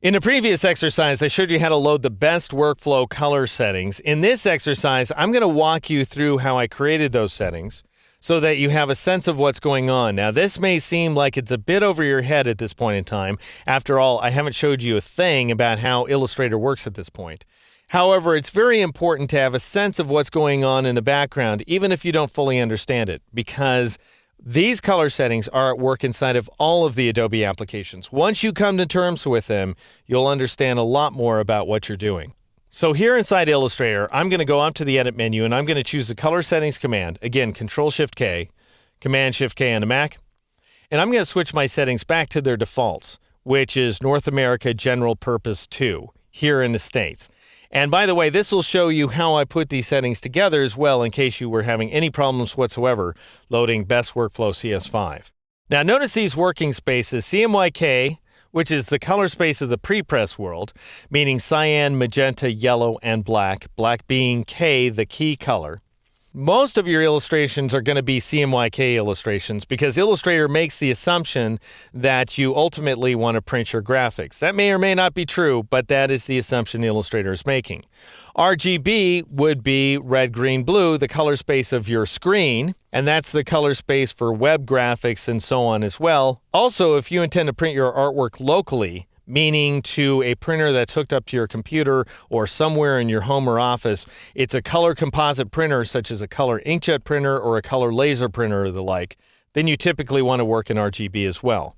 In the previous exercise, I showed you how to load the best workflow color settings. In this exercise, I'm going to walk you through how I created those settings so that you have a sense of what's going on. Now, this may seem like it's a bit over your head at this point in time. After all, I haven't showed you a thing about how Illustrator works at this point. However, it's very important to have a sense of what's going on in the background, even if you don't fully understand it, because these color settings are at work inside of all of the Adobe applications. Once you come to terms with them, you'll understand a lot more about what you're doing. So here inside Illustrator, I'm going to go up to the Edit menu and I'm going to choose the Color Settings command. Again, Control-Shift-K, Command-Shift-K on the Mac. And I'm going to switch my settings back to their defaults, which is North America General Purpose 2 here in the States. And by the way, this will show you how I put these settings together as well in case you were having any problems whatsoever loading Best Workflow CS5. Now notice these working spaces, CMYK, which is the color space of the prepress world, meaning cyan, magenta, yellow, and black, black being K, the key color. Most of your illustrations are going to be CMYK illustrations because Illustrator makes the assumption that you ultimately want to print your graphics. That may or may not be true, but that is the assumption Illustrator is making. RGB would be red, green, blue, the color space of your screen, and that's the color space for web graphics and so on as well. Also, if you intend to print your artwork locally, meaning to a printer that's hooked up to your computer or somewhere in your home or office, it's a color composite printer such as a color inkjet printer or a color laser printer or the like, then you typically want to work in RGB as well.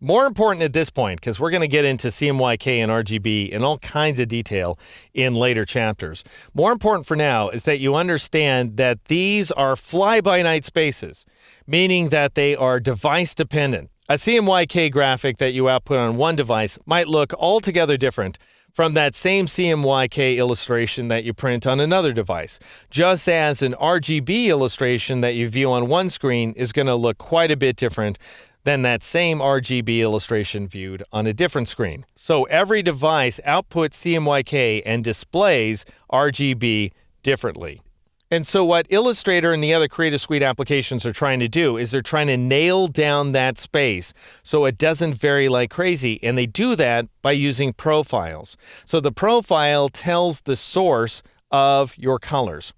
More important at this point, because we're going to get into CMYK and RGB in all kinds of detail in later chapters. More important for now is that you understand that these are fly-by-night spaces, meaning that they are device dependent. A CMYK graphic that you output on one device might look altogether different from that same CMYK illustration that you print on another device, just as an RGB illustration that you view on one screen is going to look quite a bit different than that same RGB illustration viewed on a different screen. So every device outputs CMYK and displays RGB differently. And so what Illustrator and the other Creative Suite applications are trying to do is they're trying to nail down that space so it doesn't vary like crazy. And they do that by using profiles. So the profile tells the source of your colors.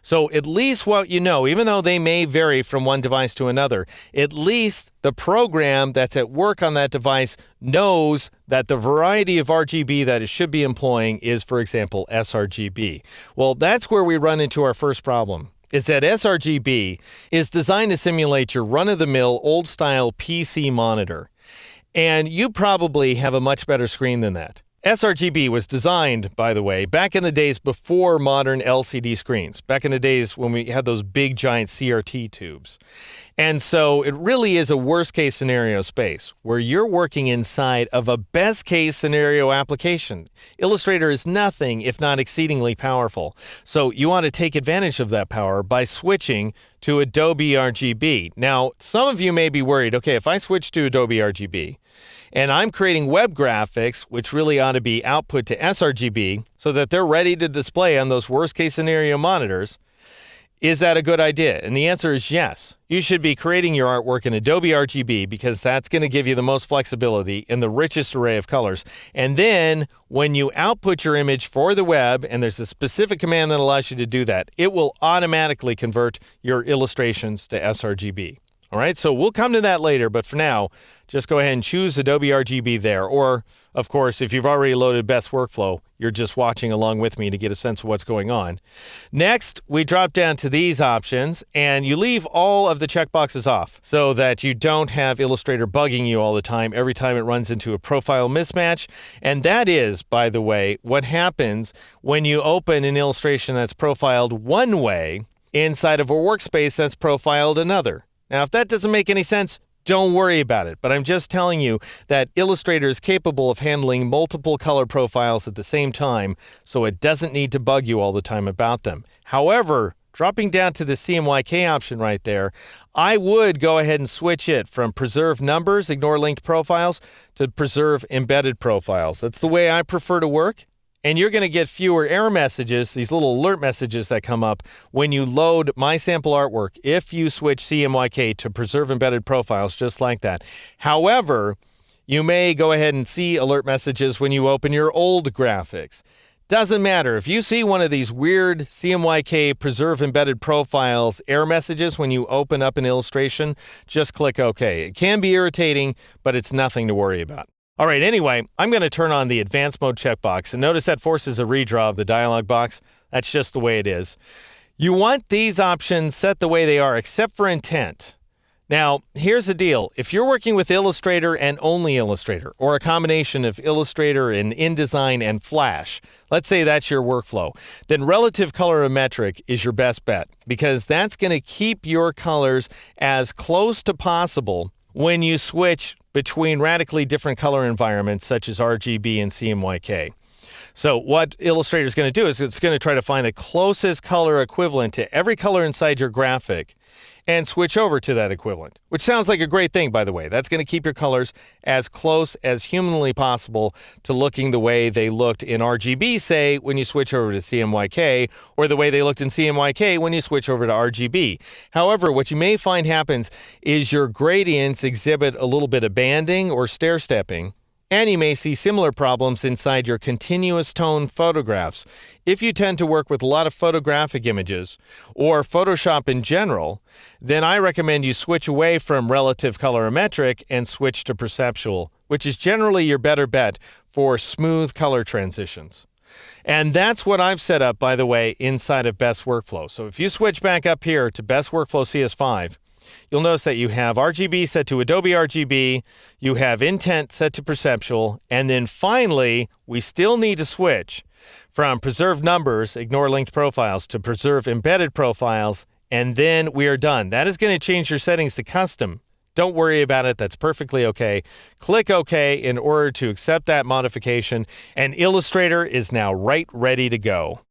So at least what you know, even though they may vary from one device to another, at least the program that's at work on that device knows that the variety of RGB that it should be employing is, for example, sRGB. Well, that's where we run into our first problem, is that sRGB is designed to simulate your run-of-the-mill, old-style PC monitor. And you probably have a much better screen than that. sRGB was designed, by the way, back in the days before modern LCD screens, back in the days when we had those big giant CRT tubes. And so it really is a worst-case scenario space where you're working inside of a best-case scenario application. Illustrator is nothing if not exceedingly powerful. So you want to take advantage of that power by switching to Adobe RGB. Now, some of you may be worried, okay, if I switch to Adobe RGB, and I'm creating web graphics, which really ought to be output to sRGB so that they're ready to display on those worst-case scenario monitors. Is that a good idea? And the answer is yes. You should be creating your artwork in Adobe RGB because that's going to give you the most flexibility and the richest array of colors. And then when you output your image for the web, and there's a specific command that allows you to do that, it will automatically convert your illustrations to sRGB. All right, so we'll come to that later, but for now, just go ahead and choose Adobe RGB there. Or, of course, if you've already loaded Best Workflow, you're just watching along with me to get a sense of what's going on. Next, we drop down to these options, and you leave all of the checkboxes off so that you don't have Illustrator bugging you all the time every time it runs into a profile mismatch. And that is, by the way, what happens when you open an illustration that's profiled one way inside of a workspace that's profiled another. Now, if that doesn't make any sense, don't worry about it. But I'm just telling you that Illustrator is capable of handling multiple color profiles at the same time, so it doesn't need to bug you all the time about them. However, dropping down to the CMYK option right there, I would go ahead and switch it from preserve numbers, ignore linked profiles, to preserve embedded profiles. That's the way I prefer to work. And you're going to get fewer error messages, these little alert messages that come up when you load my sample artwork if you switch CMYK to preserve embedded profiles just like that. However, You may go ahead and see alert messages when you open your old graphics. Doesn't matter. If you see one of these weird CMYK preserve embedded profiles error messages when you open up an illustration, just click OK. It can be irritating, but it's nothing to worry about. All right, anyway, I'm going to turn on the advanced mode checkbox, and notice that forces a redraw of the dialog box. That's just the way it is. You want these options set the way they are, except for intent. Now, here's the deal. If you're working with Illustrator and only Illustrator, or a combination of Illustrator and InDesign and Flash, let's say that's your workflow, then relative colorimetric is your best bet, because that's going to keep your colors as close to possible when you switch between radically different color environments such as RGB and CMYK. So what Illustrator is going to do is it's going to try to find the closest color equivalent to every color inside your graphic and switch over to that equivalent, which sounds like a great thing, by the way. That's going to keep your colors as close as humanly possible to looking the way they looked in RGB, say, when you switch over to CMYK, or the way they looked in CMYK when you switch over to RGB. However, what you may find happens is your gradients exhibit a little bit of banding or stair-stepping, and you may see similar problems inside your continuous tone photographs. If you tend to work with a lot of photographic images or Photoshop in general, then I recommend you switch away from relative colorimetric and switch to perceptual, which is generally your better bet for smooth color transitions. And that's what I've set up, by the way, inside of Best Workflow. So if you switch back up here to Best Workflow CS5, you'll notice that you have RGB set to Adobe RGB, you have intent set to perceptual, and then finally, we still need to switch from preserve numbers, ignore linked profiles, to preserve embedded profiles, and then we are done. That is going to change your settings to custom. Don't worry about it. That's perfectly okay. Click OK in order to accept that modification, and Illustrator is now ready to go.